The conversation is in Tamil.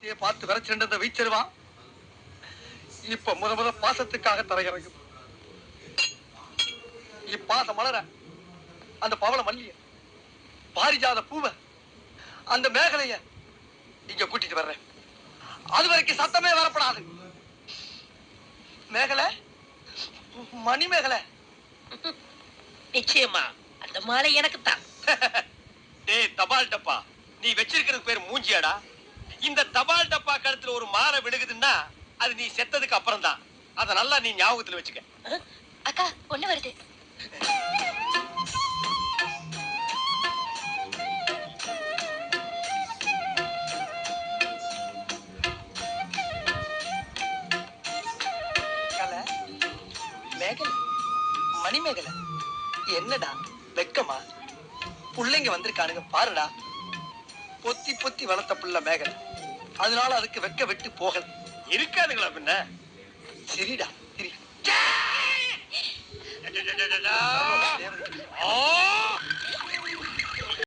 பார்த்து விரைச்சிருந்த வீச்சிருவான் இப்ப முத பாசத்துக்காக தரையிறங்கும். இப்பாசம் மலர அந்த பவள மல்லிய பாரிஜாத பூவ அந்த மேகலைய இங்க கூட்டிட்டு வர்றேன். அது வரைக்கும் சத்தமே வரப்படாது. மேகலை, மணி மேகலை. நிச்சயமா அந்த மாலை எனக்கு தான். டேய் தபால் டப்பா, நீ வச்சிருக்கிறது பேர் மூஞ்சியாடா. இந்த தபால் டப்பா கழுத்துல ஒரு மாலை விழுகுதுன்னா அது நீ செத்ததுக்கு அப்புறம் தான். அத நல்லா நீ ஞாபகத்துல வச்சுக்க. அக்கா ஒண்ணு வருது. மேகலை, மணி மேகலை, என்னடா வெக்கமா? புள்ளைங்க வந்திருக்கானுங்க பாருடா. பொத்தி பொத்தி வளர்த்த புள்ள மேகலை, அதனால அதுக்கு வெக்க விட்டு போகல. இருக்காதுங்களா பின்ன? சரிடா சரி.